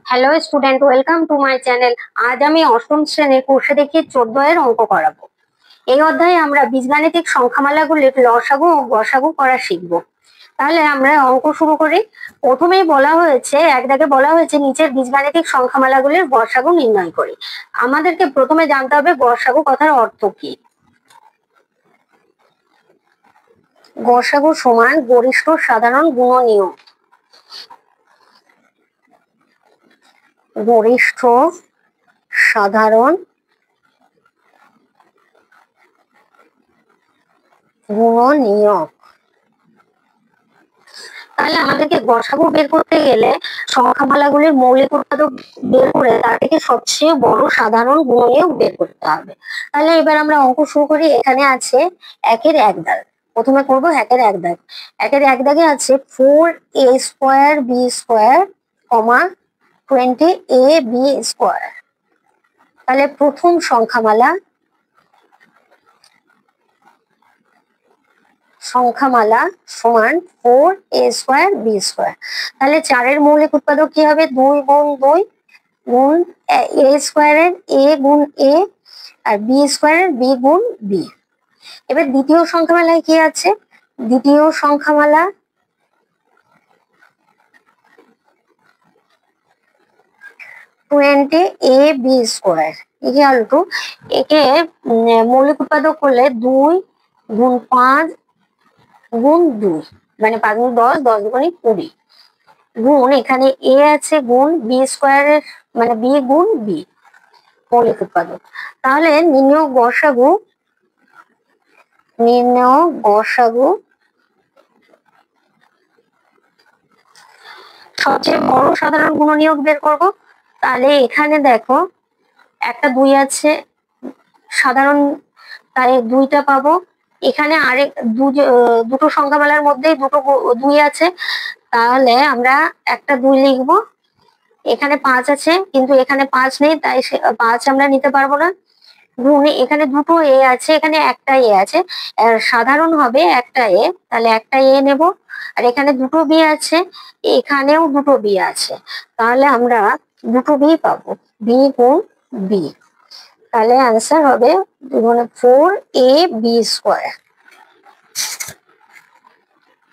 Hello student, welcome to my channel. আজ আমি অষ্টম শ্রেণীর কোষে দেখি 14 এর অঙ্ক করাবো। এই অধ্যায়ে আমরা বীজগাণিতিক সংখ্যামালাগুলির লসাগু ও গসাগু করা শিখব। তাহলে আমরা অঙ্ক শুরু করি। প্রথমেই বলা হয়েছে, এক দাগে বলা হয়েছে নিচের বীজগাণিতিক সংখ্যামালাগুলির গসাগু নির্ণয় করি। আমাদেরকে প্রথমে জানতে হবে গসাগু কথার অর্থ কি। গসাগু সমান গরিষ্ঠ সাধারণ গুণনীয়। গরিষ্ঠ সাধারণ গুণনীয়ক। তাহলে আমাদেরকে গসাগু বের করতে গেলে সংখ্যামালাগুলির মৌলিক উৎপাদক বের করে তার থেকে সবচেয়ে বড় সাধারণ গুণনীয়ক বের করতে হবে। তাহলে এবার আমরা অঙ্ক শুরু করি। এখানে আছে একের এক দাগ। প্রথমে করবো একের এক দাগ। একের এক দাগে আছে 4a square b square comma 20ab square. তাহলে প্রথম সংখ্যামালা সমান 4a স্কোয়ার বি স্কোয়ার। তাহলে 4 এর মৌলিক উৎপাদক কি হবে? 2 গুণ 2 গুণ a স্কোয়ারের a গুণ a আর b স্কোয়ারের b গুণ b। এবার দ্বিতীয় সংখ্যামালায় কি আছে? দ্বিতীয় সংখ্যামালা 20ab স্কোয়ার ইকুয়াল টু, একে মৌলিক উৎপাদক করলে 2 গুণ 5 গুণ 2 মানে 5 গুণ 10, 10 দুগুণে 20 গুণ এখানে a আছে গুণ b স্কোয়ারের মানে b গুণ b মৌলিক উৎপাদক। তাহলে নির্ণয় গসাগু সবচেয়ে বড় সাধারণ গুণনীয়ক বের করব। তাহলে এখানে দেখো একটা 2 আছে সাধারণ, তাই 2টা পাবো। এখানে আরেক দুটো সংখ্যামালার মধ্যে দুটো 2 আছে, তাহলে আমরা একটা 2 লিখবো। এখানে 5 আছে কিন্তু এখানে 5 নেই, তাই 5 আমরা নিতে পারবো না। গুণ এখানে দুটো এ আছে, এখানে একটা এ আছে, সাধারণ হবে একটা এ, তাহলে একটা এ নেব। আর এখানে দুটো বি আছে, এখানেও দুটো বি আছে, তাহলে আমরা দুটো বি পাবো, বি গুণ বি। তাহলে আনসার হবে 4ab স্কোয়ার।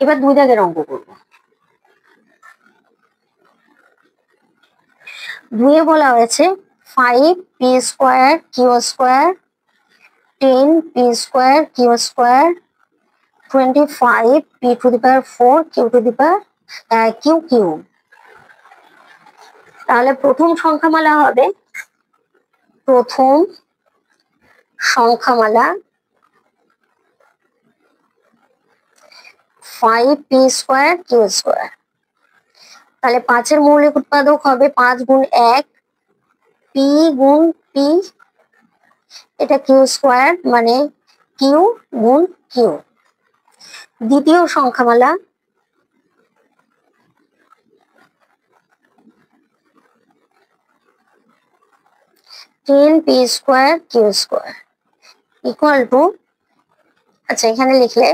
এবার 2 দাগের অঙ্ক করবো। 2 এ বলা হয়েছে 5p square q square 10p square q square 25p to the power 4 q to the power q cube. তাহলে প্রথম সংখ্যামালা হবে 5p স্কোয়ার কিউ স্কোয়ার। তাহলে 5 এর মৌলিক উৎপাদক হবে 5 গুণ 1 p গুণ p, এটা কিউ স্কোয়ার মানে কিউ গুণ কিউ। দ্বিতীয় সংখ্যামালা 10p square q square equal to, আচ্ছা এখানে লিখলে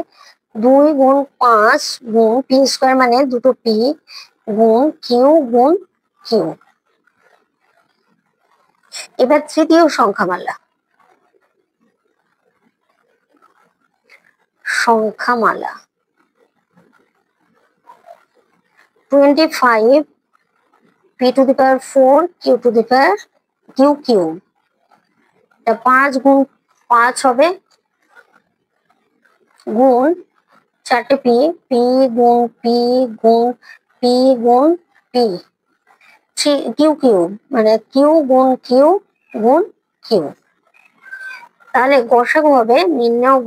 2 গুণ 5 গুণ p স্কোয়ার মানে দুটো p গুণ কিউ গুণ কিউ। এবার তৃতীয় সংখ্যামালা 25p to the power 4 q to the power q cube. 5 গুণ 5 হবে গুণ 4টে পি, পি গুণ পি গুণ পি গুণ পি, কিউ কিউব মানে কিউ গুণ কিউ গুণ কিউ। তাহলে গসাগু হবে, নির্ণয়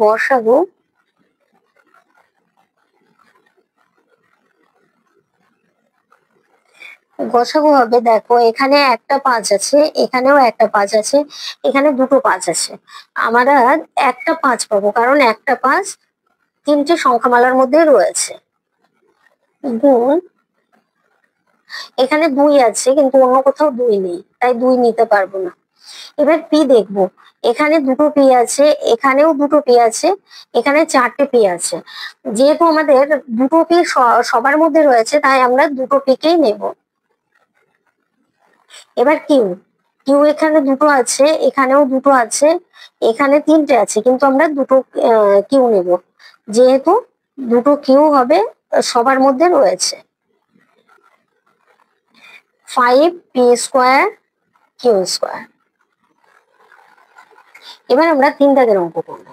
গসাগু হবে, দেখো এখানে একটা 5 আছে, এখানেও একটা 5 আছে, এখানে দুটো 5 আছে, আমরা একটা 5 পাবো কারণ একটা 5 তিনটে সংখ্যামালার মধ্যে রয়েছে। গুণ এখানে 2 আছে কিন্তু অন্য কোথাও 2 নেই, তাই 2 নিতে পারবো না। এবার পি দেখবো, এখানে দুটো পি আছে, এখানেও দুটো পি আছে, এখানে 4টে পি আছে। যেহেতু আমাদের দুটো পি সবার মধ্যে রয়েছে, তাই আমরা দুটো পি কেই নেব। এবার কিউ, কিউ এখানে দুটো আছে, এখানেও দুটো আছে, এখানে তিনটে আছে, কিন্তু আমরা দুটো কিউ নেব, যেহেতু দুটো কিউ হবে সবার মধ্যে রয়েছে। 5p² Q square. এবার আমরা 3 দাগের অঙ্ক করব।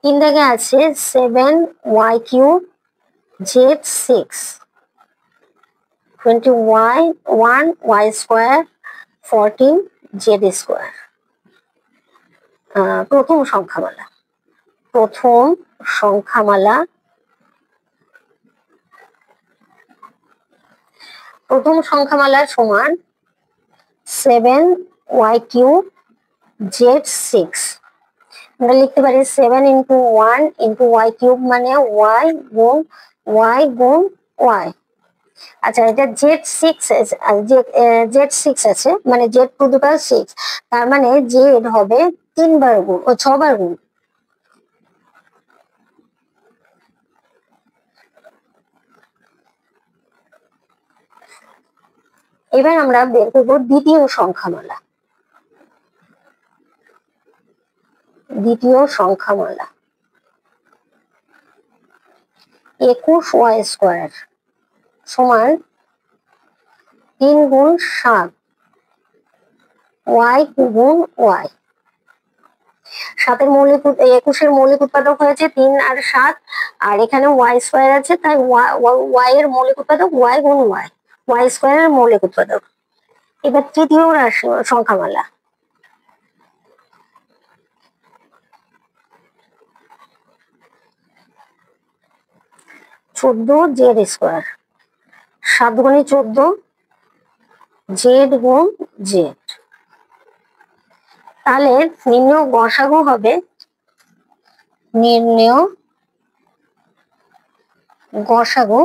3 দাগে আছে 7y³ z6 21y² 14z²। প্রথম সংখ্যামালা, প্রথম সংখ্যামালা, প্রথম সংখ্যামালা সমান 7y³ আমরা লিখতে পারি 7 × 1 × y³ মানে y গুণ y গুণ y। আচ্ছা, এটা z6 z6 আছে, মানে z⁶, তার মানে জেড হবে 3 বার গুণ ও 6 বার গুণ। এবার আমরা বের করবো দ্বিতীয় সংখ্যামালা। দ্বিতীয় সংখ্যামালা 21y² সমান 3 গুণ 7 y গুণ y। 21-এর মৌলিক উৎপাদক হয়েছে 3 আর 7, আর এখানে y² আছে, তাই y এর মৌলিক উৎপাদক y গুণ y, y² এর মৌলিক উৎপাদক। এবার তৃতীয় সংখ্যামালা 14z², 7 গুণে 14, জেড গুণ জেড। তাহলে নির্ণেয় গসাগু হবে, নির্ণেয় গসাগু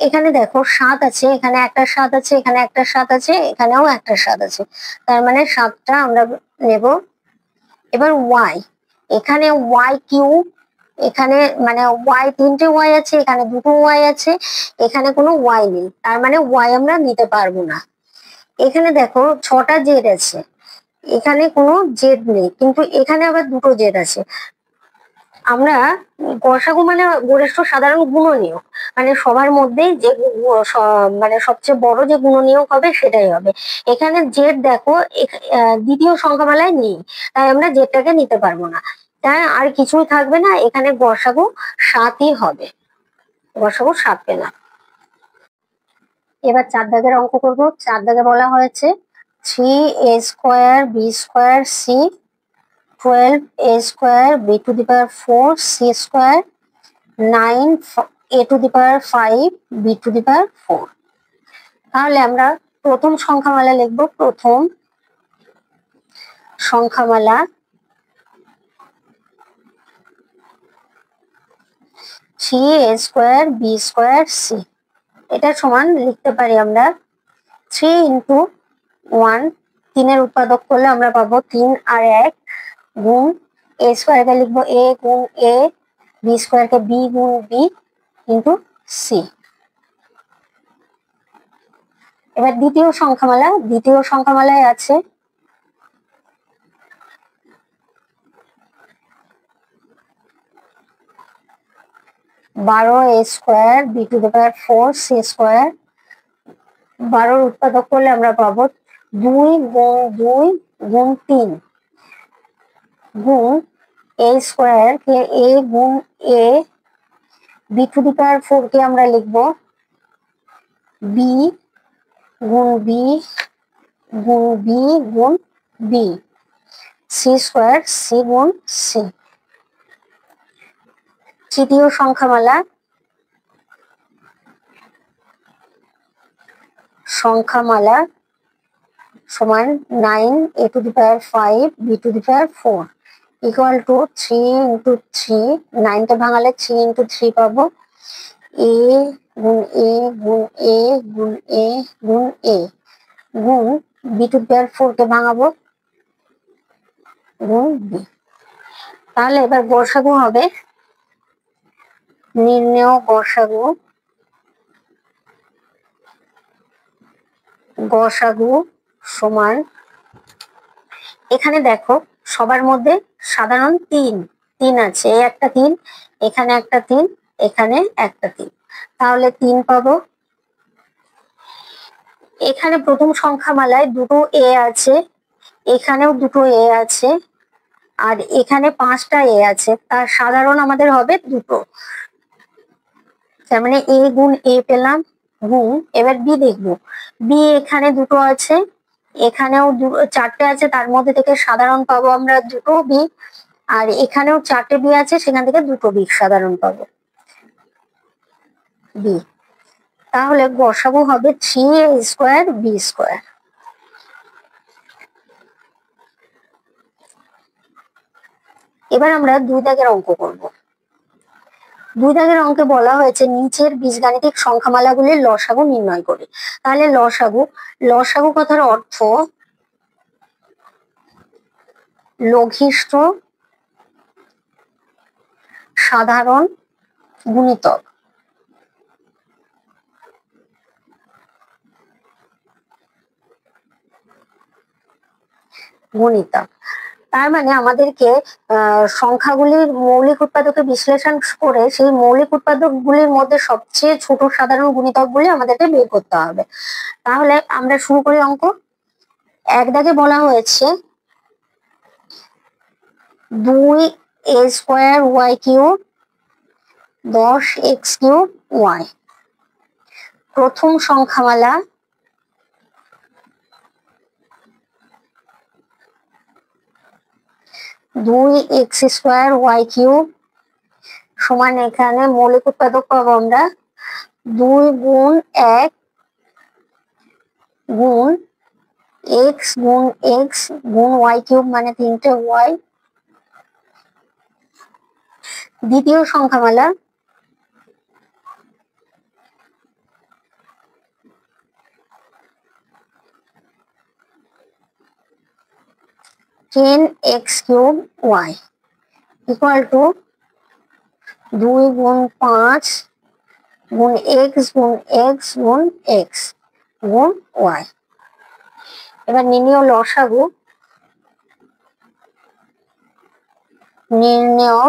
এখানে দেখো 7 আছে, এখানে একটা 7 আছে, এখানে একটা 7 আছে, এখানেও একটা 7 আছে, তার মানে 7টা আমরা নেব। এবার y, এখানে y³, এখানে মানে তিনটে y আছে, এখানে দুটো y আছে, এখানে কোনো y নেই, তার মানে y আমরা নিতে পারবো না। এখানে দেখো 6টা জেড আছে, এখানে কোনো জেড নেই, কিন্তু এখানে আবার দুটো জেড আছে। আমরা গসাগু মানে গরিষ্ঠ সাধারণ গুণনীয়ক, মানে সবার মধ্যেই যে মানে সবচেয়ে বড় যে গুণনীয়ক হবে সেটাই হবে। এখানে জেড দেখো দ্বিতীয় সংখ্যামালায় নেই, তাই আমরা জেডটাকে নিতে পারবো না, তাই আর কিছুই থাকবে না, এখানে গসাগু 7ই হবে, গসাগু 7 পেলাম। এবার 4 দাগের অঙ্ক করব। 4 দাগে বলা হয়েছে 3a² b² c 12a² b⁴ c² 9a⁵ b⁴। তাহলে আমরা প্রথম সংখ্যামালা লিখব। প্রথম সংখ্যামালা 3a² b² c, এটা সমান লিখতে পারি আমরা 3 × 1, 3-এর উৎপাদক করলে আমরা পাবো 3 আর 1 গুণ a² কে লিখবো a গুণ a, b² কে b গুণ b ইন্টু c। এবার দ্বিতীয় সংখ্যামালা, দ্বিতীয় সংখ্যামালায় আছে 12a² b⁴ c²। 12-র উৎপাদক করলে আমরা পাবো 2 গুণ 2 গুণ 3 গুণ a² কে a গুণ a, b⁴ কে আমরা লিখবো b গুণ b গুণ b গুণ b, c² c গুণ c। তৃতীয় সংখ্যামালা, সংখ্যামালা সমান 9a⁵ b⁴ ইকুয়াল টু 3 × 3, 9টা ভাঙালে 3 × 3 পাবো, a গুণ a গুণ a গুণ a গুণ a গুণ b⁴ কে ভাঙাবো গুণ b। তাহলে এবার গসাগু হবে নির্ণেয় গসাগু, গসাগু সমান, এখানে দেখো সবার মধ্যে সাধারণ তিন তিন আছে, এই একটা তিন, এখানে একটা তিন, এখানে একটা তিন, তাহলে তিন পাবো। এখানে প্রথম সংখ্যামালায় দুটো এ আছে, এখানেও দুটো এ আছে, আর এখানে পাঁচটা এ আছে, তার সাধারণ আমাদের হবে দুটো, তার মানে এ গুণ এ পেলাম গুণ, এবার বি দেখবো, বি এখানে দুটো আছে, এখানেও চারটে আছে, তার মধ্যে থেকে সাধারণ পাবো আমরা দুটো বি, আর এখানেও চারটে বি আছে, সেখান থেকে দুটো বি সাধারণ পাবো বি, তাহলে গসাগু হবে 3a স্কোয়ার বি স্কোয়ার। এবার আমরা দুই দাগের অঙ্ক করব। দুই দাগের অঙ্কে বলা হয়েছে নিচের বীজগাণিতিক সংখ্যামালাগুলির লসাগু নির্ণয় করে। তাহলে লসাগু, লসাগু কথার অর্থ লঘিষ্ঠ সাধারণ গুণিতক। গুণিতক তার মানে আমাদেরকে সংখ্যাগুলির মৌলিক উৎপাদকে বিশ্লেষণ করে সেই মৌলিক উৎপাদকগুলির মধ্যে সবচেয়ে ছোট সাধারণ গুণিতকগুলি আমাদেরকে বের করতে হবে। তাহলে আমরা শুরু করি অঙ্ক। এক দাগে বলা হয়েছে 2a square y cube 10x cube y. প্রথম সংখ্যামালা 2x স্কোয়ার ওয়াই কিউব সমান, এখানে মৌলিক উৎপাদক পাবো আমরা 2 গুণ 1 গুণ x গুণ x গুণ ওয়াই কিউব, মানে 3টে ওয়াই। দ্বিতীয় সংখ্যামালা 10x cube y equal to 2 গুণ 5 গুণ x গুণ x গুণ x গুণ ওয়াই। এবার নির্ণেয় লসাগু, নির্ণেয়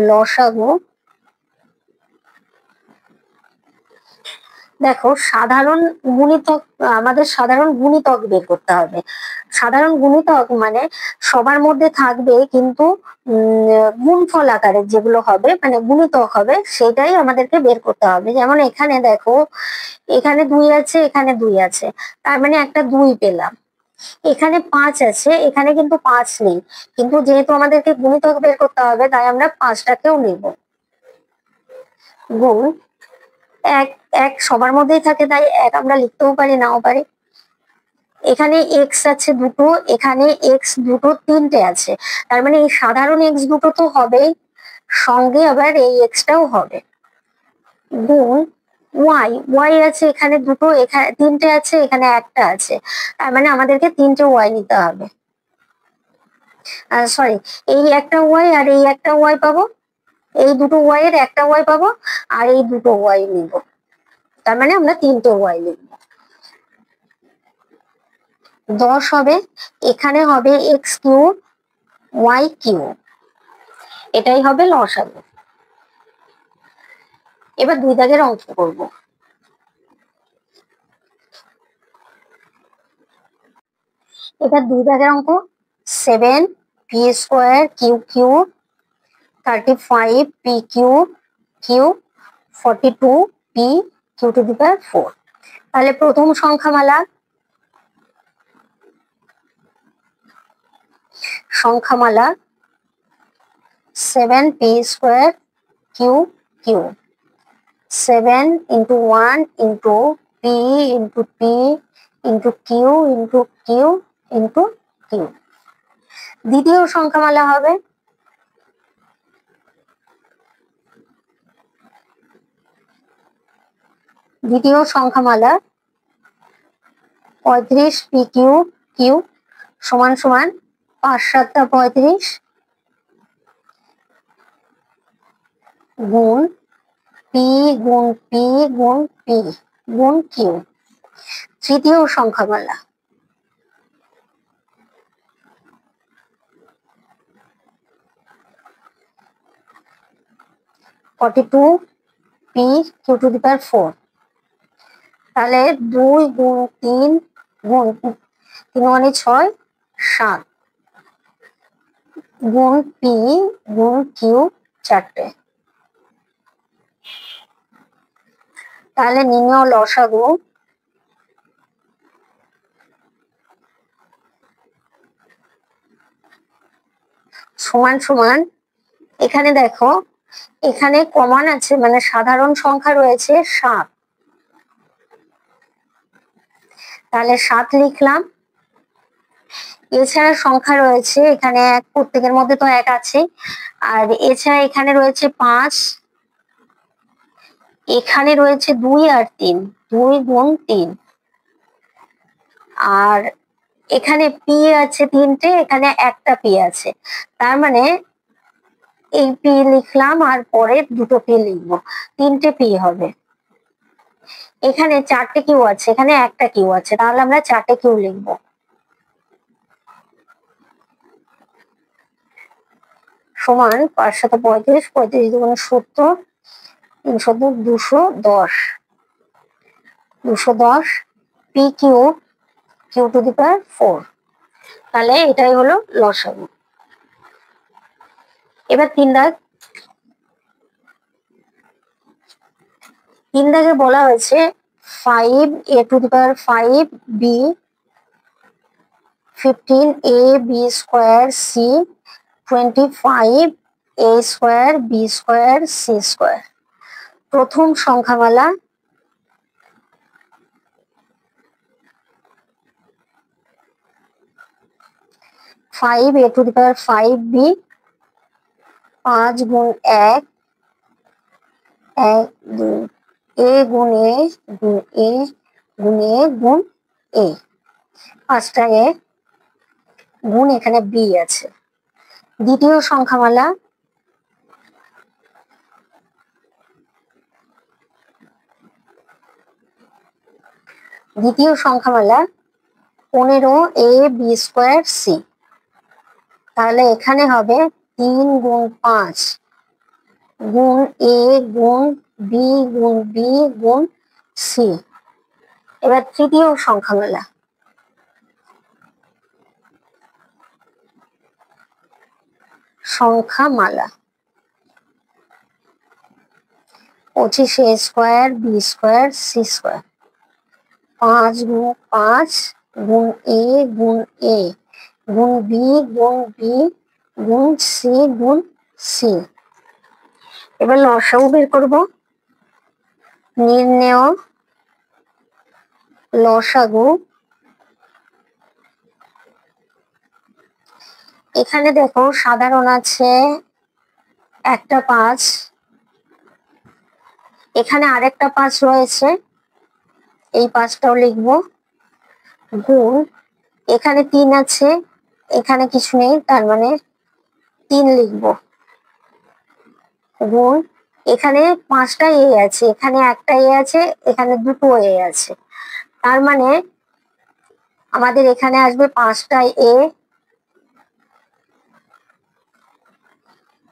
লসাগু, দেখো সাধারণ গুণিতক, আমাদের সাধারণ গুণিতক বের করতে হবে। সাধারণ গুণিতক মানে সবার মধ্যে থাকবে কিন্তু গুণফল আকারে যেগুলো হবে, মানে গুণিতক হবে, সেটাই আমাদেরকে বের করতে হবে। যেমন এখানে দেখো, এখানে 2 আছে, এখানে 2 আছে, তার মানে একটা 2 পেলাম। এখানে 5 আছে, এখানে কিন্তু 5 নেই, কিন্তু যেহেতু আমাদেরকে গুণিতক বের করতে হবে তাই আমরা 5টাকেও নেব। গুণ এক, এক সবার মধ্যেই থাকে তাই এক আমরা লিখতেও পারি নাও পারি। এখানে এক্স আছে দুটো, এখানে এক্স দুটো তিনটে আছে, তার মানে এই সাধারণ এক্স দুটো তো হবেই, সঙ্গে আবার এই এক্সটাও হবে। গুণ ওয়াই, ওয়াই আছে এখানে দুটো, এখানে তিনটে আছে, এখানে একটা আছে, তার মানে আমাদেরকে 3টে ওয়াই নিতে হবে। সরি, এই একটা ওয়াই আর এই একটা ওয়াই পাবো, এই দুটো ওয়াই এর একটা ওয়াই পাবো, আর এই দুটো ওয়াই নিব, তার মানে আমরা 3টে ওয়াই লিখব। 10 হবে, এখানে হবে এক্স কিউব ওয়াই কিউব, এটাই হবে লসাগু। এবার দুই দাগের অঙ্ক করব। এবার দুই দাগের অঙ্ক 7 p square q cube 35 p cube cube 42 p q to the power 4। তাহলে প্রথম সংখ্যামালা, সংখ্যামালা 7 p square q cube, 7 into 1 into p into p into q into q into q। দ্বিতীয় সংখ্যামালা হবে দ্বিতীয় সংখ্যামালা 35 পি কিউব কিউব সমান সমান 5 7 35 গুণ পি গুণ পি গুণ পি গুণ কিউ। তৃতীয় সংখ্যামালা, two p q to the power 4। তাহলে 2 গুণ 3 গুণ 3 মানে 6, 7 গুণ পি গুণ কিউ 4টে। তাহলে নির্ণয় লসাগু সমান সমান, এখানে দেখো এখানে কমন আছে মানে সাধারণ সংখ্যা রয়েছে 7, তাহলে 7 লিখলাম। এছাড়া সংখ্যা রয়েছে এখানে প্রত্যেকের মধ্যে তো 1 আছে, আর এছাড়া এখানে রয়েছে 5, এখানে রয়েছে 2 আর 3, 2 গুণ 3, আর এখানে পি আছে 3টে, এখানে একটা পি আছে, তার মানে এই পি লিখলাম আর পরে দুটো পি লিখবো, 3টে পি হবে। এখানে 4টে কিউ আছে, এখানে একটা কিউ আছে, তাহলে আমরা 4টে কিউ লিখবো। সমান 5 7 35, 35 দুগুণে 70, 3 210, 210 p q q to the power 4। তাহলে এটাই হলো লসাগু। এবার 3 দাগ, 3 দাগে বলা হয়েছে 5 a two the power 5 b, 15 a b square c, 25 a square b square c square. প্রথম সংখ্যামালা, five A to the power 5b, 5 গুণ 1, 1 2 এ গুণ এ গুণ এ গুণ এ গুণ এ, 5টা এ গুণ এখানে বি আছে। দ্বিতীয় সংখ্যামালা, দ্বিতীয় সংখ্যামালা 15 এ বি স্কোয়ার সি। তাহলে এখানে হবে 3 গুণ 5 গুণ এ গুণ বি গুণ বি গুণ সি। এবার তৃতীয় সংখ্যামালা, সংখ্যামালা 25 a square b square c square, 5 গুণ 5 গুণ এ গুণ এ গুণ বি গুণ বি গুণ সি গুণ সি। এবার লসাগু বের করবো। নির্ণেয় লসাগু, এখানে দেখো সাধারণ আছে একটা 5, এখানে আরেকটা 5 রয়েছে, এই 5টাও লিখবো, গুণ এখানে 3 আছে, এখানে কিছু নেই, তার মানে 3 লিখবো, গুণ এখানে 5টা এ আছে, এখানে একটা এ আছে, এখানে দুটো এ আছে, তার মানে আমাদের এখানে আসবে 5টা এ।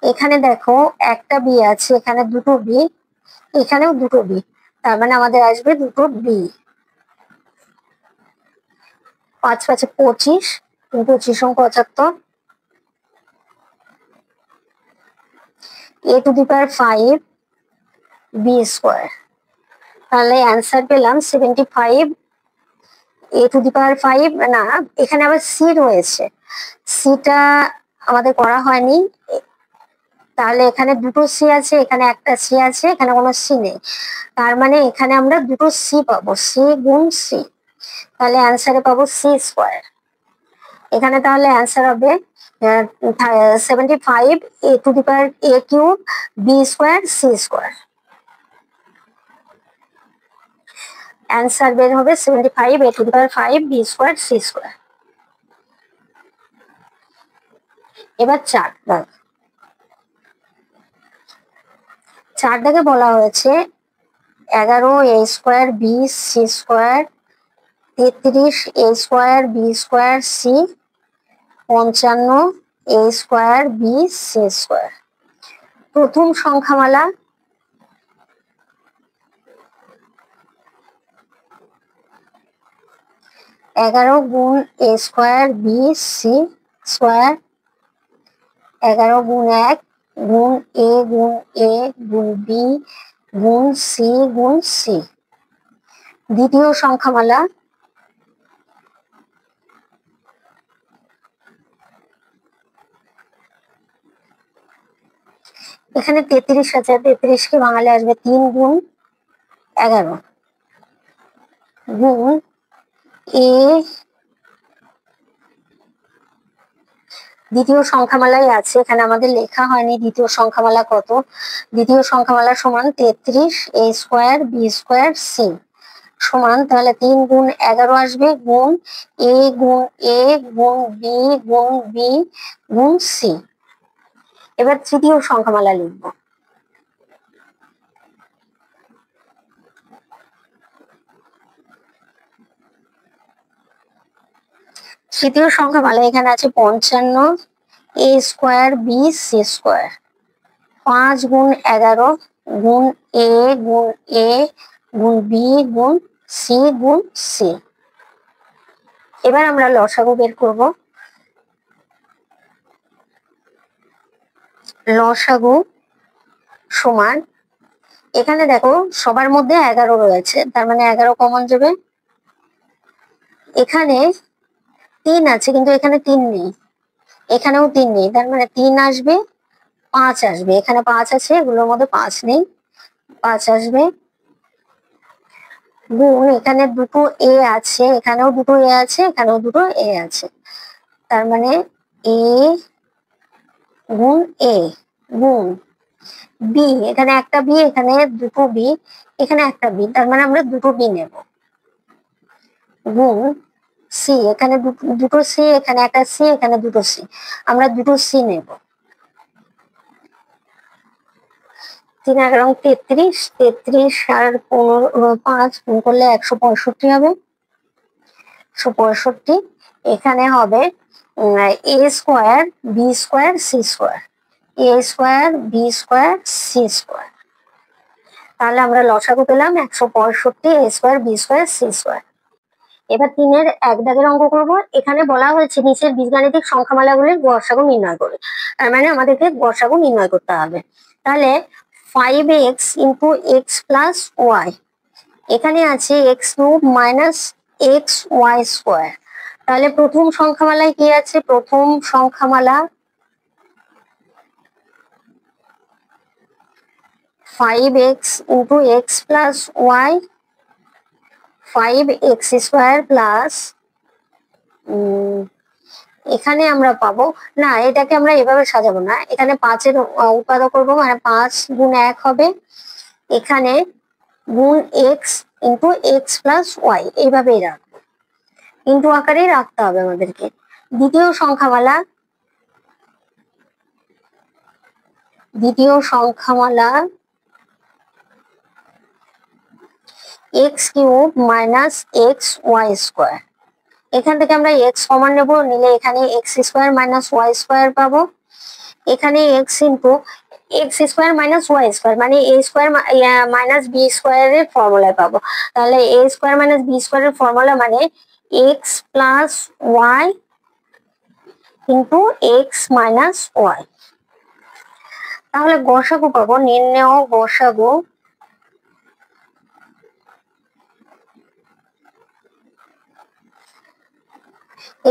এখানে দেখো একটা বি আছে, এখানে দুটো বি, এখানেও দুটো বি, তার মানে আমাদের আসবে দুটো b. 5 5 25, 25 75, a to the power 5 b square. তাহলে অ্যান্সার পেলাম 75 এ টু দি পাওয়ার 5, না এখানে আবার সি রয়েছে, সিটা আমাদের করা হয়নি, তাহলে এখানে দুটো সি আছে, এখানে একটা সি আছে, এখানে কোনো সি নেই, তার মানে এখানে আমরা দুটো সি পাবো, সি গুণ সি, তাহলে অ্যান্সারে পাবো সি স্কোয়ার। এখানে তাহলে অ্যান্সার হবে 75 a to the power a cube b square c square. Answer বের হবে 75 a to the power 5 b square c square. এবার 4 দাগ, 4 দাগে বলা হয়েছে 11 a² b c², 33 a² b² c, 55 a² b c²। প্রথম সংখ্যামালা 11 গুণ a² b c², 11 গুণ 1 গুণ a গুণ a গুণ b গুণ c গুণ c। দ্বিতীয় সংখ্যামালা এখানে 33 আছে, 33 কে ভাঙালে আসবে 3 গুণ 11 গুণ a। দ্বিতীয় সংখ্যামালাই আছে, এখানে আমাদের লেখা হয়নি দ্বিতীয় সংখ্যামালা কত। দ্বিতীয় সংখ্যামালা সমান 33 a² b² c সমান, তাহলে 3 গুণ 11 আসবে গুণ a গুণ a গুণ b গুণ b গুণ c। এবার তৃতীয় সংখ্যামালা লিখব। তৃতীয় সংখ্যামালা এখানে আছে 55 a² b c², 5 গুণ 11 গুণ a গুণ a গুণ b গুণ c গুণ c। এবার আমরা লসাগু বের করব। লসাগু সমান, এখানে দেখো সবার মধ্যে 11 রয়েছে, তার মানে 11 কমন যাবে। এখানে 3 আছে কিন্তু এখানে 3 নেই, এখানেও 3 নেই, তার মানে 3 আসবে, 5 আসবে। এখানে 5 আছে, এগুলোর মধ্যে 5 নেই, 5 আসবে গুণ এখানে দুটো এ আছে, এখানেও দুটো এ আছে, এখানেও দুটো এ আছে, তার মানে এ গুণ এ গুণ বি, এখানে একটা বি, এখানে দুটো বি, এখানে একটা বি, তার মানে আমরা দুটো বি নেব গুণ সি, এখানে দুটো সি, এখানে একটা সি, এখানে দুটো সি, আমরা দুটো সি নেব। 3 11 33, 33 আর 5 গুণ করলে 165 হবে, 165। এখানে হবে a² b² c², a² b² c²। তাহলে আমরা লসাগু পেলাম 165 a² b² c²। এবার 3-এর 1 দাগের অঙ্ক করব। এখানে বলা হয়েছে নিচের বীজগাণিতিক সংখ্যামালাগুলির গড়সাগু নির্ণয় করে, তার মানে আমাদেরকে গড়সাগু নির্ণয় করতে হবে। তাহলে 5x into x plus Y, এখানে আছে x³ মাইনাস xy²। তাহলে প্রথম সংখ্যামালায় কি আছে? প্রথম সংখ্যামালা 5x into x plus y, 5x² plus, এখানে আমরা পাবো না, এটাকে আমরা এভাবে সাজাবো না, এখানে 5-এর উৎপাদক করবো, মানে 5 গুণ 1 হবে, এখানে গুণ x into x plus y, এইভাবেই রাখবো, ইন্টু আকারেই রাখতে হবে আমাদেরকে। দ্বিতীয় সংখ্যামালা x³ মাইনাস xy²। এখান থেকে আমরা x কমন নেব, নিলে এখানে x² মাইনাস y² পাবো, এখানে x into x² minus y² মানে a² মাইনাস b² এর ফর্মুলায় পাবো। তাহলে a² মাইনাস b² এর ফর্মুলা মানে x plus y into x minus y. তাহলে গসাগু পাবো, নির্ণেয় গসাগু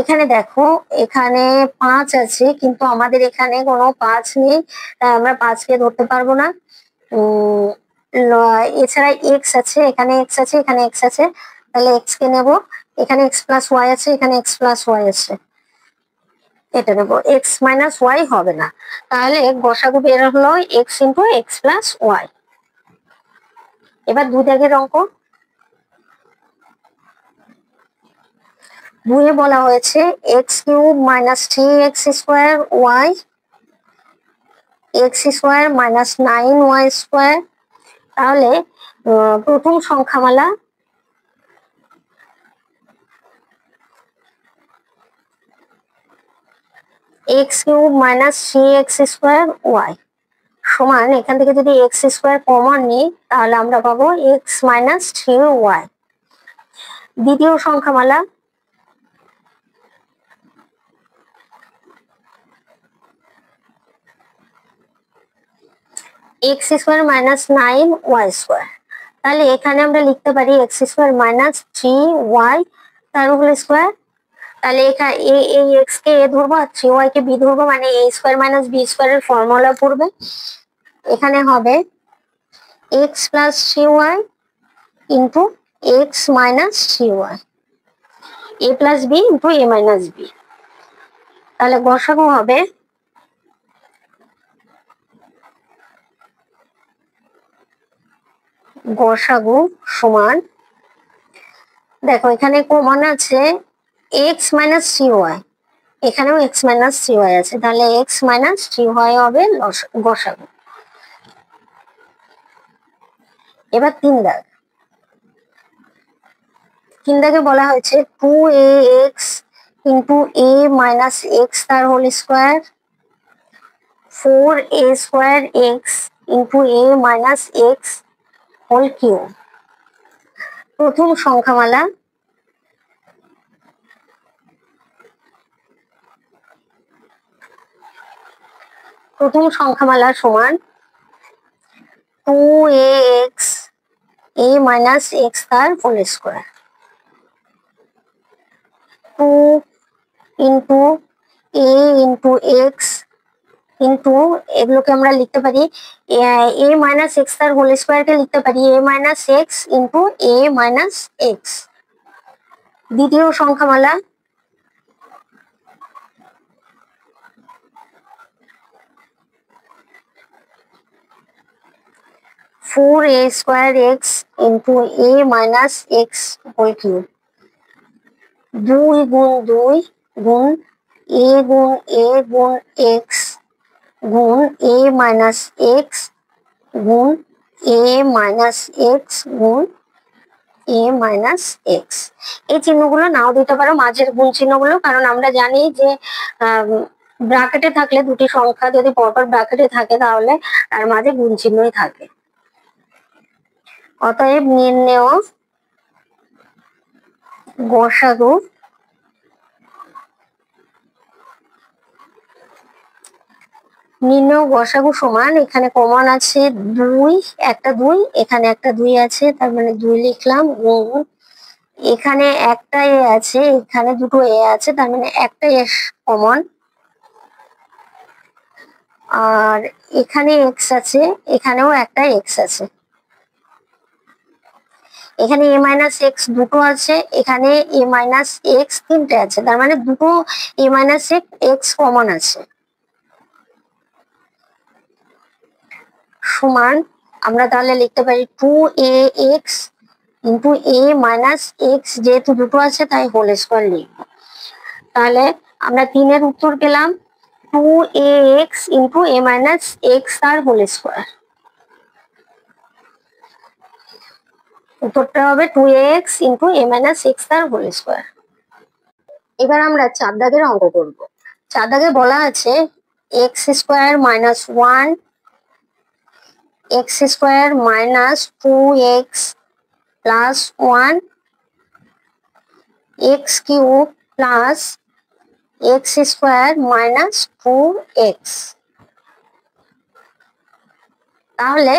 এখানে দেখো এখানে 5 আছে, কিন্তু আমাদের এখানে কোনো 5 নেই, তাই আমরা 5-কে ধরতে পারবো না। এছাড়া এক্স আছে, এখানে এক্স আছে, এখানে এক্স আছে, তাহলে এক্স কে নেব। এখানে এক্স প্লাস ওয়াই আছে, এখানে এক্স প্লাস ওয়াই আছে, এটা নেবো, এক্স মাইনাস ওয়াই হবে না। তাহলে গসাগু বের হলো x into x plus y. এবার 2 দাগের অঙ্ক। 2-এ বলা হয়েছে x³ minus 3x² y x square minus 9y square. তাহলে প্রথম সংখ্যামালা x cube minus 3x square y সমান, এখান থেকে যদি এক্স স্কোয়ার কমন নিই তাহলে আমরা পাবো এক্স মাইনাস 3y। দ্বিতীয় সংখ্যামালা x square minus 9y square. তাহলে এখানে আমরা লিখতে পারি এক্স স্কোয়ার মাইনাস 3y তার হোল স্কোয়ার। তাহলে এখানে এই এক্স কে এ ধরবো আর 3y কে বি ধরবো, মানে এ স্কোয়ার মাইনাস বি স্কোয়ারের ফর্মুলা পড়বে। এখানে হবে x plus 3y into x minus 3y, A plus b into a minus B. তাহলে গসাগু হবে গসাগু সমান, দেখো এখানে কমন আছে এক্স মাইনাস 3y, এখানেও এক্স মাইনাস 3y আছে, তাহলে এক্স মাইনাস 3y হবে গসাগু। এবার তিন দাগে বলা হয়েছে 2ax into a minus x তার whole square 4a square x into a minus x whole cube. প্রথম সংখ্যামালা সমান 2ax a মাইনাস এক্স তার whole square 2 into a into x into, এগুলোকে আমরা লিখতে পারি এ মাইনাস এক্স তার হোল স্কোয়ারকে লিখতে পারি a minus x into a minus x. দ্বিতীয় সংখ্যামালা 4a square x into a minus x whole cube. 2 গুণ 2 গুণ এ গুণ এক্স গুণ এ মাইনাস এক্স গুণ এ মাইনাস এক্স গুণ এ মাইনাস এক্স। এই চিহ্নগুলো নাও দিতে পারো, মাঝের গুণ চিহ্নগুলো, কারণ আমরা জানি যে ব্র্যাকেটে থাকলে দুটি সংখ্যা যদি পরপর ব্র্যাকেটে থাকে তাহলে তার মাঝে গুণ চিহ্নই থাকে। অতএব নির্ণেয় গসাগু সমান, এখানে কমন আছে 2, একটা 2, এখানে একটা 2 আছে, তার মানে 2 লিখলাম গুণ, এখানে একটা এ আছে, এখানে দুটো এ আছে, তার মানে একটা এস কমন, আর এখানে এক্স আছে, এখানেও একটা এক্স আছে, এখানে এ মাইনাস এক্স দুটো আছে, এখানে এ মাইনাস এক্স তিনটে আছে, তার মানে দুটো এ মাইনাস এক্স কমন আছে। সমান আমরা তাহলে লিখতে পারি 2ax into a minus x, যেহেতু দুটো আছে তাই হোল স্কোয়ার লিখবো। তাহলে আমরা 3-এর উত্তর পেলাম 2ax into a minus x তার হোল স্কোয়ার। উত্তরটা হবে 2ax into a minus x তার হোল স্কোয়ার। এবার আমরা 4 দাগের অঙ্ক করব। 4 দাগে বলা আছে x square minus 1 x square minus 2x plus 1 x cube plus x square minus 2x। তাহলে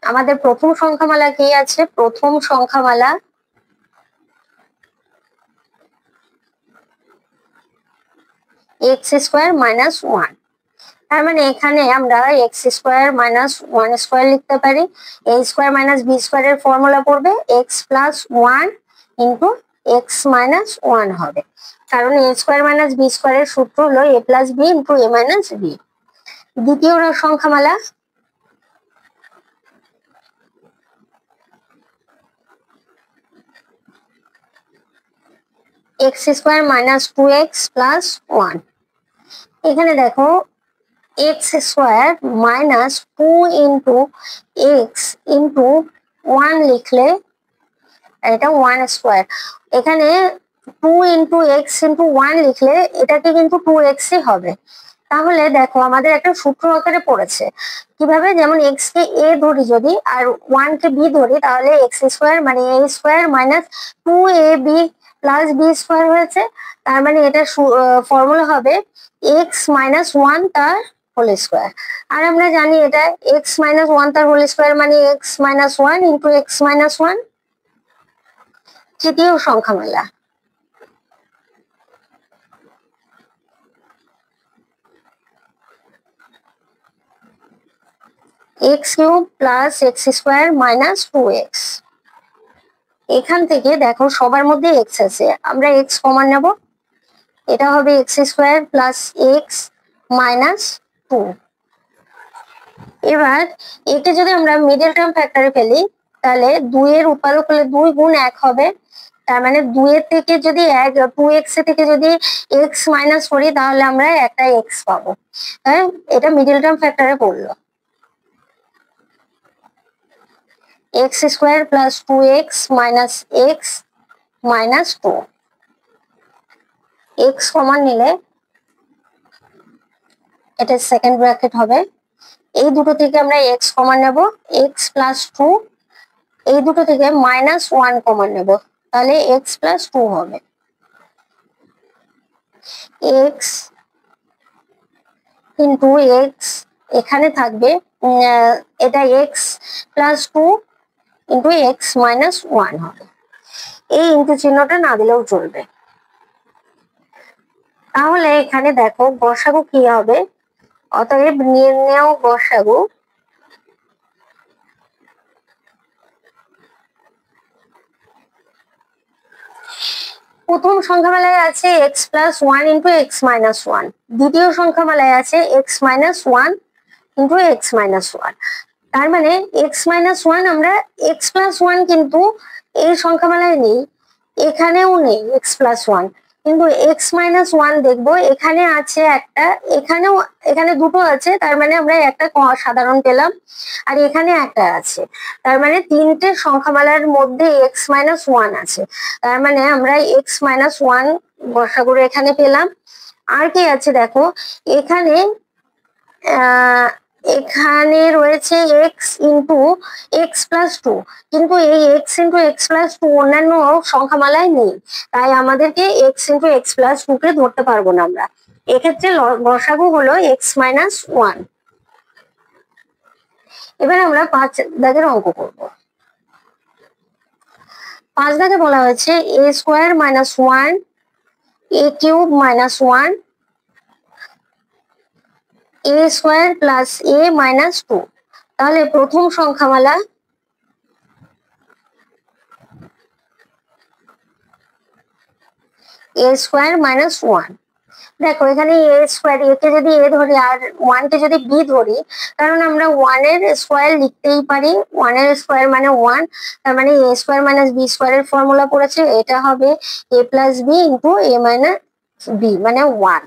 আমাদের প্রথম সংখ্যামালা কি আছে? প্রথম সংখ্যামালা এক্স স্কোয়ার মাইনাস 1, তার মানে এখানে আমরা এক্স স্কোয়ার মাইনাস 1 স্কোয়ার লিখতে পারি। এ স্কোয়ার মাইনাস বি স্কোয়ারের ফর্মুলা পড়বে x plus 1 into x minus 1 হবে, কারণ এ স্কোয়ার মাইনাস বি স্কোয়ারের সূত্র হলো a plus b into a minus b. দ্বিতীয় সংখ্যামালা x square minus 2x plus 1। এখানে দেখো x square minus 2 into x into 1 লিখলে এটা 1 স্কোয়ার। এখানে 2 ইন্টু এক্স ইন্টু 1 লিখলে এটাকে কিন্তু 2x-ই হবে। তাহলে দেখো আমাদের একটা সূত্র আকারে পড়েছে কিভাবে, যেমন এক্স কে এ ধরি যদি আর 1 কে বি ধরি, তাহলে এক্স স্কোয়ার মানে a square minus 2ab plus b square হয়েছে। তার মানে এটা ফর্মুলা হবে এক্স মাইনাস 1 তার হোল স্কোয়ার। আর আমরা জানি এটা এক্স মাইনাস 1 তার হোল স্কোয়ার মানে x minus 1 into x minus 1। তৃতীয় সংখ্যা মেলা, x cube plus x square minus 2x। এখান থেকে দেখো সবার মধ্যে এক্স আছে, আমরা এক্স কমন নেব, এটা হবে x square plus x minus 2। এবার একে যদি আমরা মিডল টার্ম ফ্যাক্টরে ফেলি তাহলে 2 এর উৎপাদক হলে 2 গুণ 1 হবে। তার মানে 2 এর থেকে যদি 2x থেকে যদি x মাইনাস করি তাহলে আমরা একটা x পাবো। এটা মিডল টার্ম ফ্যাক্টরে পড়লো। X square plus 2x minus x minus 2। X common নিলে এটা সেকেন্ড ব্র্যাকেট হবে। এই দুটো থেকে আমরা এক্স কমন নেব, এক্স প্লাস 2। এই দুটো থেকে মাইনাস 1 কমন নেব, তাহলে এক্স প্লাস 2 হবে। এক্স ইন্টু এক্স এখানে থাকবে, এটা x plus 2 into x minus 1 হবে। এই ইন্টু চিহ্নটা না দিলেও চলবে। তাহলে এখানে দেখো গসাগু কি হবে, অতএব নির্ণেয় গসাগু প্রথম সংখ্যামালায় আছে x plus 1 into x minus 1, দ্বিতীয় সংখ্যামালায় আছে x minus 1 into x minus 1। তার মানে এক্স মাইনাস 1 আমরা এক্স প্লাস 1 কিন্তু এই সংখ্যামালায় নেই, এখানেও নেই এক্স প্লাস 1, কিন্তু এক্স মাইনাস 1 দেখবো এখানে আছে একটা, এখানেও এখানে দুটো আছে, তার মানে আমরা একটা সাধারণ পেলাম, আর এখানে একটা আছে। তার মানে তিনটে সংখ্যামালার মধ্যে এক্স মাইনাস 1 আছে। তার মানে আমরা এক্স মাইনাস 1 গসাগুলো এখানে পেলাম। আর কি আছে দেখো, এখানে এখানে রয়েছে এক্স ইন্টু এক্স প্লাস 2, কিন্তু এই এক্স ইন্টু এক্স প্লাস 2 অন্যান্য সংখ্যামালায় নেই, তাই আমাদেরকে এক্স ইন্টু এক্স প্লাস 2 কে ধরতে পারবো না আমরা। এক্ষেত্রে গসাগু হলো এক্স মাইনাস 1। এবার আমরা 5 দাগের অঙ্ক করব। 5 দাগে বলা হয়েছে এ স্কোয়ার মাইনাস 1 এ কিউব মাইনাস 1 এ স্কোয়ার প্লাস এ মাইনাস 2। তাহলে প্রথম সংখ্যামালা এ স্কোয়ার মাইনাস 1। দেখো এখানে এ স্কোয়ার, একে যদি এ ধরি আর 1 কে যদি বি ধরি, কারণ আমরা 1 এর স্কোয়ার লিখতেই পারি, 1 এর স্কোয়ার মানে 1, তার মানে এ স্কোয়ার মাইনাস বি স্কোয়ারের ফর্মুলা পড়েছে, এটা হবে এ plus b into a minus B মানে 1।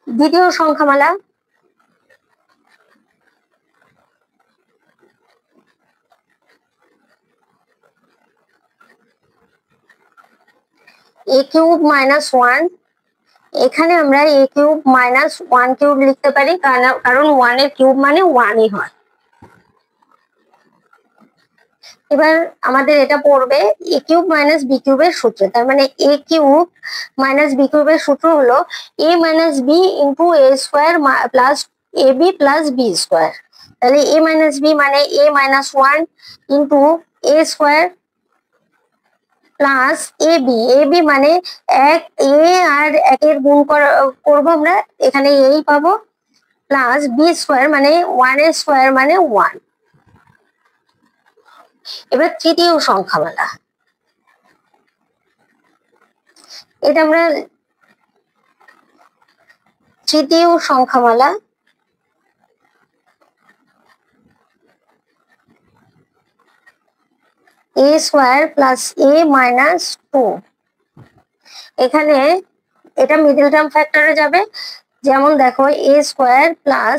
দ্বিতীয় সংখ্যামালা এ কিউব মাইনাস 1, এখানে আমরা এ কিউব মাইনাস 1 কিউব লিখতে পারি, কারণ 1 এর কিউব মানে 1ই হয়। এবার আমাদের এটা পড়বে এ কিউব মাইনাস বি কিউবের সূত্র, তার মানে এ কিউব মাইনাস বি কিউবের সূত্র হলো এ minus B into A square plus A B plus b square. তাহলে এ মাইনাস বি মানে এ মাইনাস 1 ইন্টু এ স্কোয়ার প্লাস এ বি মানে এক এ আর একের গুণ করবো আমরা, এখানে এই পাবো, প্লাস বি স্কোয়ার মানে 1 এর স্কোয়ার মানে 1। এবার তৃতীয় সংখ্যামালা, এটা আমরা তৃতীয় সংখ্যামালা এ স্কোয়ার প্লাস এ মাইনাস 2। এখানে এটা মিডল টার্ম ফ্যাক্টরে যাবে, যেমন দেখো এ স্কোয়ার প্লাস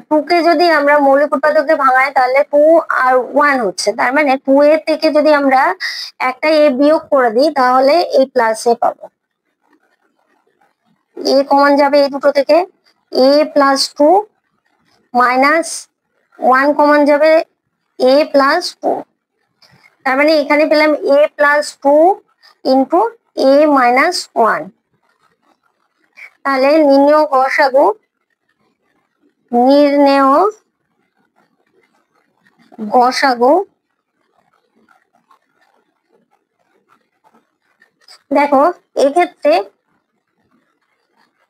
2 কে যদি আমরা মৌলিক উৎপাদকে ভাঙাই তাহলে 2 আর 1 হচ্ছে, তার মানে 2 এর থেকে যদি আমরা একটা এ বিয়োগ করে দিই তাহলে এই প্লাস এ পাবো। এ কমন যাবে এই দুটো থেকে, এ প্লাস 2 মাইনাস 1 কমন যাবে, এ প্লাস 2, তার মানে এখানে পেলাম এ প্লাস 2 ইন্টু এ মাইনাস 1। তাহলে নির্ণেয় গসাগু, নির্ণেয় গসাগু, দেখো এক্ষেত্রে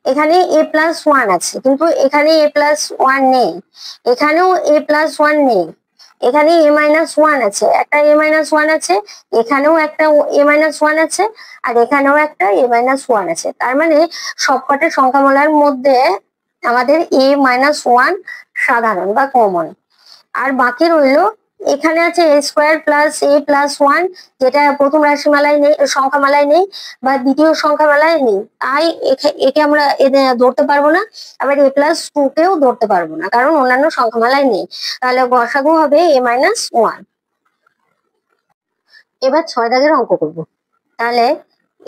এখানে এ প্লাস 1 আছে কিন্তু এখানে এ প্লাস 1 নেই, এখানেও এ প্লাস 1 নেই, এখানে এ মাইনাস 1 আছে, একটা এ মাইনাস 1 আছে, এখানেও একটা এ মাইনাস 1 আছে, আর এখানেও একটা এ মাইনাস 1 আছে, তার মানে সবকটা সংখ্যামালার মধ্যে আমাদের এ মাইনাস 1 সাধারণ বা কমন। আর বাকি রইল এখানে আছে এ স্কোয়ার প্লাস এ প্লাস 1, যেটা প্রথম রাশিমালায় নেই, সংখ্যামালায় নেই বা দ্বিতীয় সংখ্যামালায় নেই, তাই একে আমরা ধরতে পারবো না, আবার এ প্লাস 2 কেও ধরতে পারবো না কারণ অন্যান্য সংখ্যামালায় নেই। তাহলে গসাগু হবে এ মাইনাস 1। এবার 6 দাগের অঙ্ক করবো। তাহলে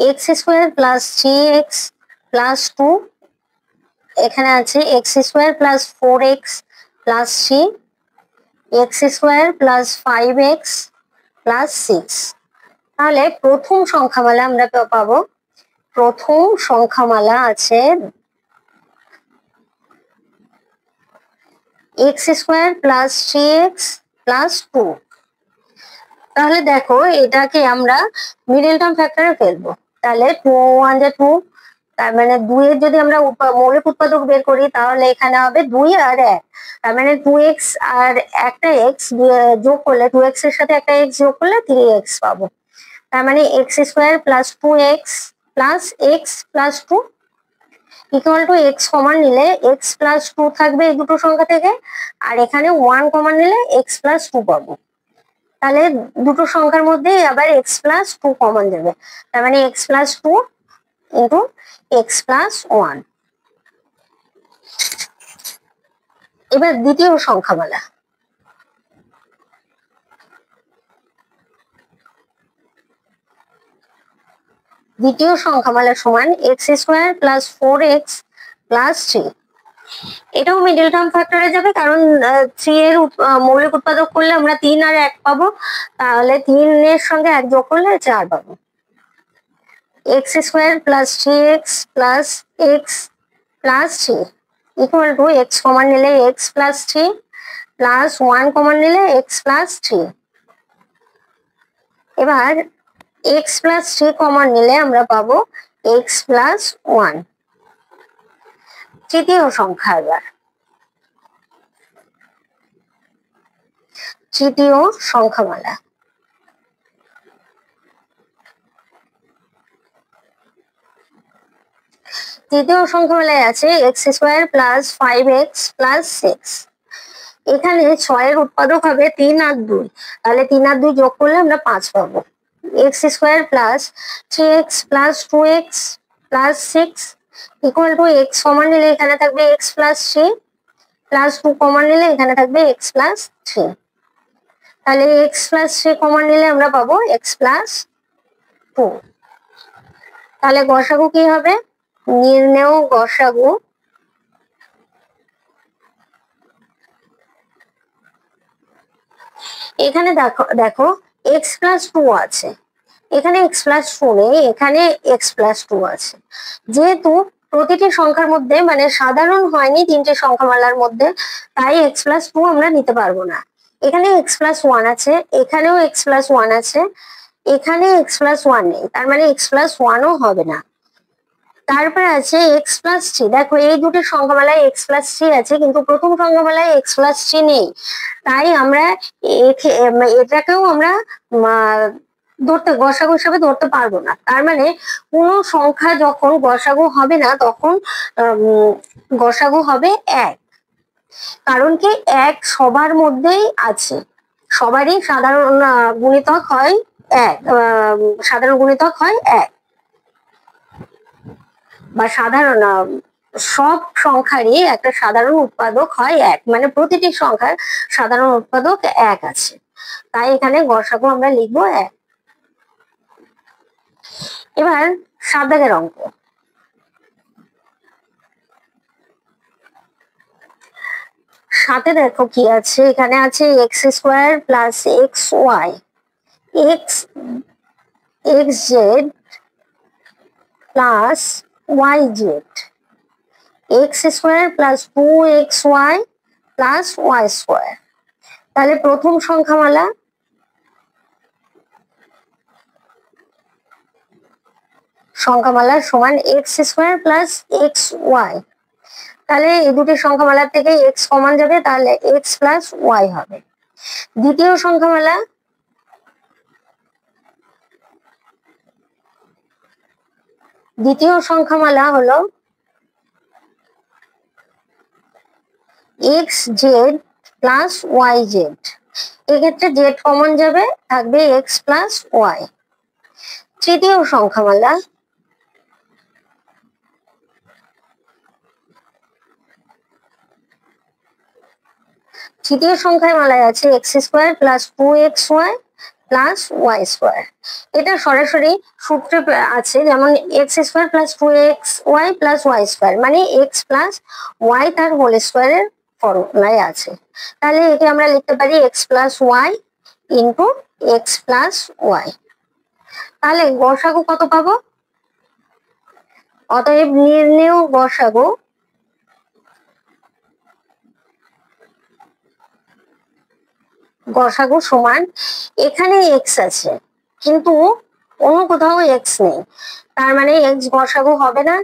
x square plus 3x plus 2, এখানে আছে x square plus 4x plus 3, x square plus 5x plus 6। তাহলে প্রথম সংখ্যামালা আমরা পাবো, প্রথম সংখ্যামালা আছে x square plus 3x plus 2। তাহলে দেখো এটাকে আমরা মিডল টার্ম ফ্যাক্টরে ফেলবো, তাহলে 2 1 যা 2, তার মানে 2 এর যদি আমরা মৌলিক উৎপাদক বের করি তাহলে এখানে হবে 2 আর 1, তার মানে 2x আর একটা x যোগ করলে, 2x এর সাথে একটা x যোগ করলে 3x পাবো। তার মানে x square plus 2x plus x plus 2 equal to x common নিলে x প্লাস 2 থাকবে এই দুটো সংখ্যা থেকে, আর এখানে 1 কমন নিলে x প্লাস 2 পাবো। তাহলে দুটো সংখ্যার মধ্যে আবার x প্লাস 2 কমন যাবে, তার মানে x plus 2 into x plus 1। এবার দ্বিতীয় সংখ্যামালা, দ্বিতীয় সংখ্যামালা সমান x square plus 4x plus 3। এটাও মিডল টার্ম ফ্যাক্টরে যাবে কারণ 3 এর মৌলিক উৎপাদক করলে আমরা 3 আর 1 পাবো, তাহলে 3 এর সঙ্গে 1 যোগ করলে 4 পাবো। X square plus 3x plus x plus 3 equal to x common নিলে x প্লাস 3 প্লাস 1 কমন নিলে x প্লাস 3। এবার x প্লাস 3 কমন নিলে আমরা পাবো x প্লাস 1। তৃতীয় সংখ্যা, এবার তৃতীয় সংখ্যামালা, তৃতীয় সংখ্যামালায় আছে x square plus 5x plus 6। এখানে 6 এর উৎপাদক হবে 3 আর 2, তাহলে 3 আর 2 যোগ করলে আমরা 5 পাবো। X square plus 3x plus 2x plus 6 equal to x common নিলে এখানে থাকবে x প্লাস 3 প্লাস 2 কমন নিলে এখানে থাকবে x প্লাস 3। তাহলে x প্লাস 3 কমন নিলে আমরা পাবো x প্লাস 2। তাহলে গসাগু কি হবে, নির্ণেয় গসাগু, এখানে দেখো দেখো x প্লাস 2 আছে, এখানে x প্লাস 2 নেই, এখানে x প্লাস 2 আছে। যেহেতু প্রতিটি সংখ্যার মধ্যে মানে সাধারণ হয়নি তিনটে সংখ্যামালার মধ্যে, তাই x প্লাস 2 আমরা নিতে পারবো না। এখানে x প্লাস 1 আছে, এখানেও x প্লাস 1 আছে, এখানে x প্লাস 1 নেই, তার মানে x প্লাস 1ও হবে না। তারপর আছে x প্লাস 3, দেখো এই দুটো সংখ্যামালায় x প্লাস 3 আছে কিন্তু প্রথম সংখ্যামালায় x প্লাস 3 নেই, তাই আমরা এটাকেও আমরা ধরতে গসাগু হিসাবে ধরতে পারবো না। তার মানে কোন সংখ্যা যখন গসাগু হবে না তখন গসাগু হবে 1, কারণ কি 1 সবার মধ্যেই আছে, সবারই সাধারণ গুণিতক হয় 1, সাধারণ গুণিতক হয় 1 বা সাধারণ সব সংখ্যারই একটা সাধারণ উৎপাদক হয় এক, মানে প্রতিটি সংখ্যার সাধারণ উৎপাদক এক আছে, তাই এখানে গসাগু আমরা লিখবো এক। এবার 7 দাগের অঙ্ক। সাথে দেখো কি আছে, এখানে আছে x square plus x y x x z plus y z x square plus 2xy plus y square. তাহলে প্রথম সংখ্যামালা সমান x square plus x y. তাহলে এই দুটি সংখ্যামালা থেকে এক্স কমন যাবে, তাহলে এক্স প্লাস ওয়াই হবে। দ্বিতীয় সংখ্যামালা হলো x z plus y z. এক্ষেত্রে জেড কমন যাবে, থাকবে এক্স প্লাস ওয়াই। তৃতীয় সংখ্যামালা সংখ্যামালায় আছে x square plus 2xy plus y square. এটা সরাসরি সূত্রে আছে, যেমন x square plus 2xy plus y square, মানে এক্স প্লাস ওয়াই তার হোল স্কোয়ারের ফর্মুলায় আছে। তাহলে একে আমরা লিখতে পারি x plus y into x plus y. তাহলে গসাগু কত পাবো? অতএব নির্ণেয় গসাগু সমান, এখানে এক্স আছে কিন্তু অন্য কোথাও এক্স নেই, তার মানে এক্স গসাগু হবে না।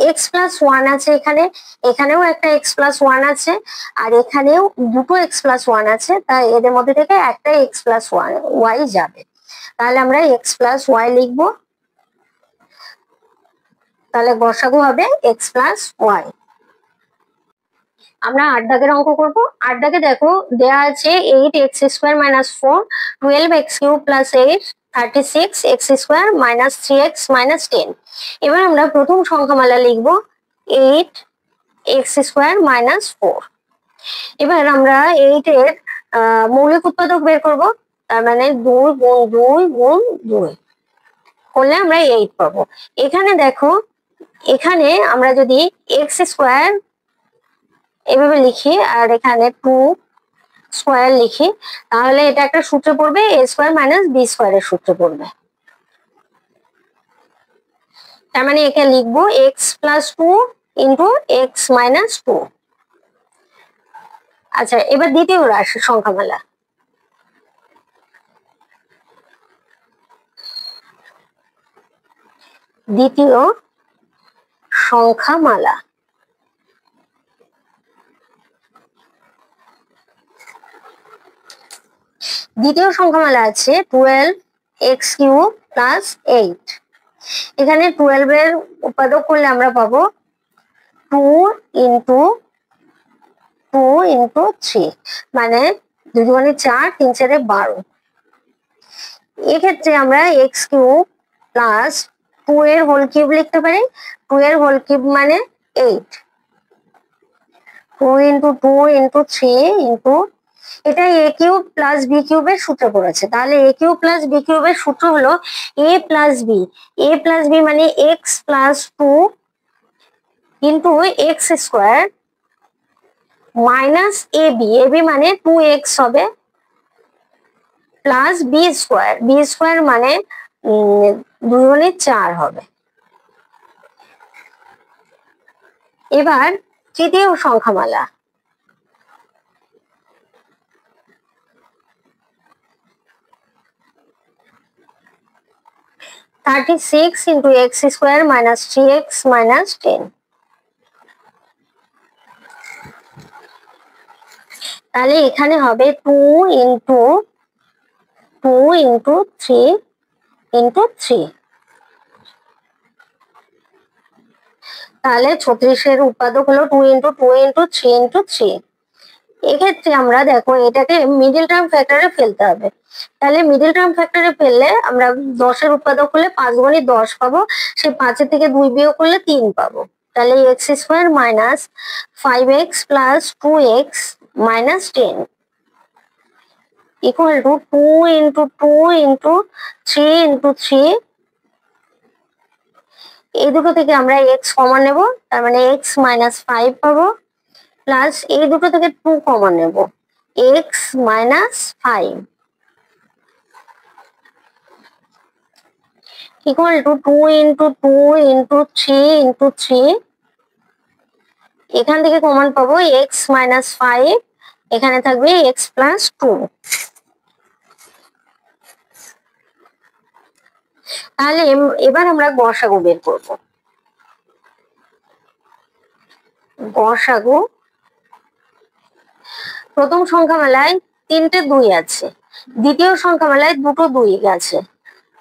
এক্স প্লাস ওয়ান আছে এখানে, এখানেও একটা এক্স প্লাস ওয়ান আছে, আর এখানেও দুটো এক্স প্লাস ওয়ান আছে, তাই এদের মধ্যে থেকে একটা এক্স প্লাস ওয়াই যাবে। তাহলে আমরা এক্স প্লাস ওয়াই লিখবো, তাহলে গসাগু হবে এক্স প্লাস ওয়াই। আমরা 8 দাগের অঙ্ক করব। 8 দাগে দেখো দেয়া আছে 8x square minus 4 12x cube plus 8 36x square minus 3x minus 10। এবার আমরা প্রথম সংখ্যামালা লিখব 8x স্কোয়ার মাইনাস 4। এবার আমরা 8 এর মৌলিক উৎপাদক বের করব, তার মানে 2 গুণ 2 গুণ 2 করলে আমরা 8 পাবো। এখানে দেখো, এখানে আমরা যদি x স্কোয়ার এভাবে লিখি আর এখানে 2 স্কোয়ার লিখি, তাহলে এটা একটা সূত্রে পড়বে, a স্কোয়ার মাইনাস বি স্কোয়ারের সূত্রে পড়বে। তার মানে এখানে লিখবো x plus 2 into x minus 2। আচ্ছা, এবার দ্বিতীয় রাশি সংখ্যামালা। দ্বিতীয় সংখ্যামালা আছে 12x কিউব প্লাস 8। এখানে 12 এর উৎপাদক করলে আমরা পাবো 2 ইন্টু 3, মানে 2 দুগুণে 4, 3 চারে 12। এক্ষেত্রে আমরা এক্স কিউব প্লাস 2 এর হোল কিউব লিখতে পারি। 2 এর হোল কিউব মানে 8। 2 ইন্টু 2 ইন্টু 3 ইন্টু, এটা এ কিউব প্লাস বি কিউবের সূত্র পড়েছে, তাহলে এ কিউব প্লাস বি কিউবের সূত্র হলো a plus b. A plus b মানে x plus 2 into x square minus a b. A b মানে 2x হবে plus b square. B square মানে 2 গুণে 4 হবে। এবার তৃতীয় সংখ্যামালা। Thirty six into x square minus 3x minus 10। তাহলে এখানে হবে 2 ইন্টু 3 ইন্টু 3। তাহলে 36 এর উৎপাদক হলো 2 ইন্টু 3 ইন্টু 3। এক্ষেত্রে আমরা দেখো এটাকে মিডিল টার্ম ফ্যাক্টরে ফেলতে হবে। তাহলে মিডিল টার্ম ফ্যাক্টরে ফেললে আমরা 10 এর উৎপাদক হলে 5 গুণে 10 পাবো, সেই 5 থেকে 2 বিয়োগ করলে 3 পাবো। তাহলে x square minus 5x plus 2x minus 10 equal to 2 into 2 into 3 into 3। এই দুটো থেকে আমরা x কমন নেব, তার মানে x মাইনাস 5 পাবো, প্লাস এই দুটো থেকে 2 কমন নেব, x minus 5 equal to 2 into 2 into 3 into 3। এখান থেকে কমন পাবো x মাইনাস 5, এখানে থাকবে x প্লাস 2। তাহলে এবার আমরা গসাগু বের করব। গসাগু প্রথম সংখ্যামালায় 3টে 2 আছে, দ্বিতীয় সংখ্যামালায় দুটো 2 আছে,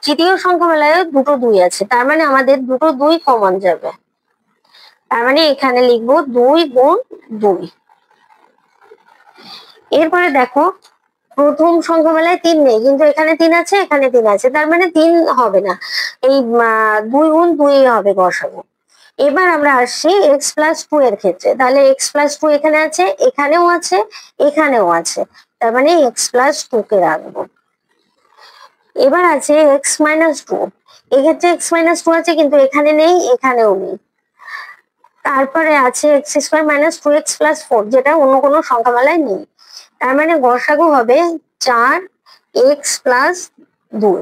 তৃতীয় সংখ্যামালায় দুটো 2 আছে, তার মানে আমাদের দুটো 2 কমন যাবে। তার মানে এখানে লিখবো 2 গুণ 2। এরপরে দেখো প্রথম সংখ্যামালায় 3 নেই, কিন্তু এখানে 3 আছে, এখানে 3 আছে, তার মানে 3 হবে না, এই 2 গুণ 2 হবে গসাগু। এবার আমরা আসছি x প্লাস 2 এর ক্ষেত্রে, তাহলে x প্লাস 2 এখানে আছে, এখানেও আছে, এখানেও আছে, তার মানে x প্লাস 2 কে রাখবো। এবার আছে x মাইনাস 2, এক্ষেত্রে x মাইনাস 2 আছে, কিন্তু এখানে নেই, এখানেও নেই। তারপরে আছে x square minus 2x plus 4, যেটা অন্য কোনো সংখ্যামালায় নেই, তার মানে গসাগু হবে 4x প্লাস 2।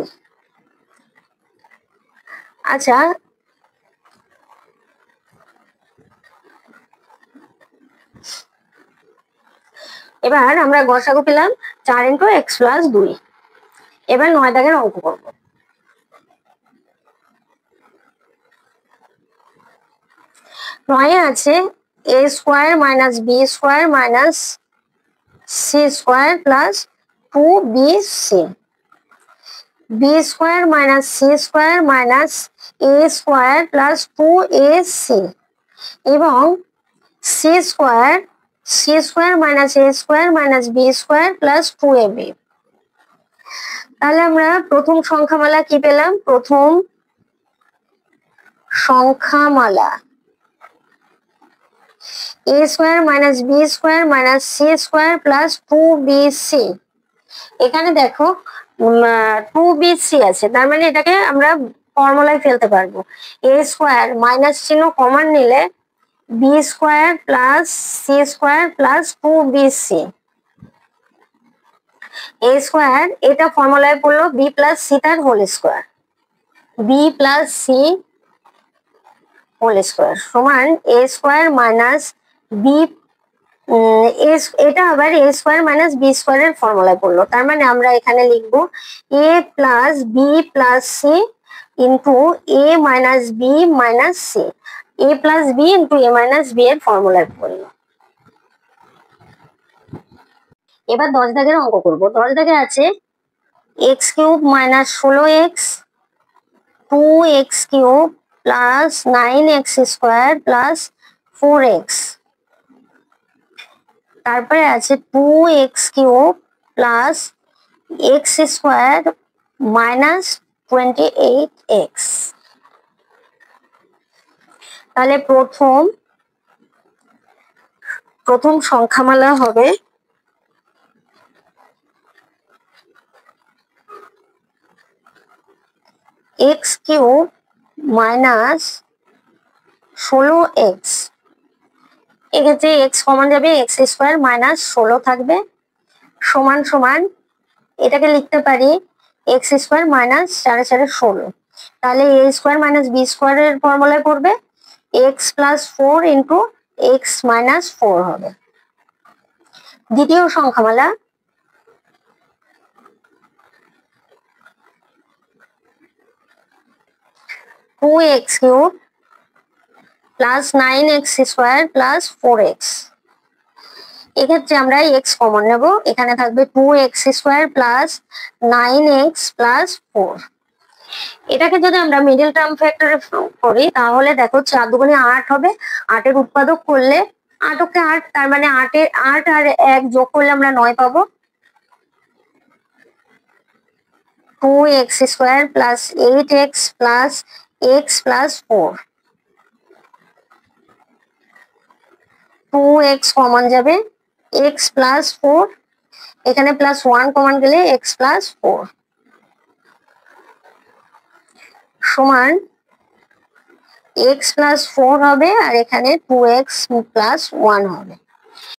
আচ্ছা, এবার আমরা গসাগু পেলাম 4 ইন্টু এক্স প্লাস 2। এবার 9 দাগের অঙ্ক করব। 9 আছে a square minus b square minus c square plus 2bc, b square minus c square minus a square plus 2ac এবং c square minus a square minus b square plus 2ab। তাহলে আমরা প্রথম সংখ্যামালা কি পেলাম? প্রথম সংখ্যামালা a square minus b square minus c square plus 2bc। এখানে দেখো 2bc আছে, তার মানে এটাকে আমরা ফর্মুলায় ফেলতে পারবো। a স্কোয়ার মাইনাস চিহ্ন কমন নিলে b square plus c square plus 2bc। a square এটা ফর্মুলায় পড়লো b প্লাস c তার whole square, b plus c whole square সমান a স্কোয়ার মাইনাস b, এটা আবার a স্কোয়ার মাইনাস b স্কোয়ারের ফর্মুলায় পড়লো, তার মানে আমরা এখানে লিখবো a plus b plus c into a minus b minus c, a plus b into a minus b এর ফর্মুলায় পড়লো। এবার 10 দাগের অঙ্ক করব। 10 দাগে আছে x cube minus 16x, 2x cube plus 9x square plus 4x, তারপরে আছে 2x cube plus x square minus 28x। তাহলে প্রথম সংখ্যামালা হবে x কিউব মাইনাস 16x, এক্ষেত্রে x কমন যাবে, x স্কোয়ার মাইনাস 16 থাকবে, সমান সমান এটাকে লিখতে পারি x স্কোয়ার মাইনাস 4 4 16। তাহলে a স্কোয়ার মাইনাস b স্কোয়ারের ফর্মুলায় পড়বে x plus 4 into x minus 4 হবে। দ্বিতীয় সংখ্যামালা 2x cube plus 9x square plus 4x, এক্ষেত্রে আমরা x কমন নেব, এখানে থাকবে 2x square plus 9x plus 4। এটাকে যদি আমরা মিডল টার্ম ফ্যাক্টরে করি তাহলে দেখো 4 দুগুণে 8 হবে, 8 এর উৎপাদক করলে 8 ওকে 8, তার মানে 8 আর 1 যোগ করলে আমরা 9 পাবো। 2x square plus 8x plus x plus 4, 2x common যাবে, x প্লাস 4, এখানে প্লাস 1 কমন গেলে x প্লাস 4 সমান x প্লাস 4 হবে, আর এখানে 2x প্লাস 1 হবে।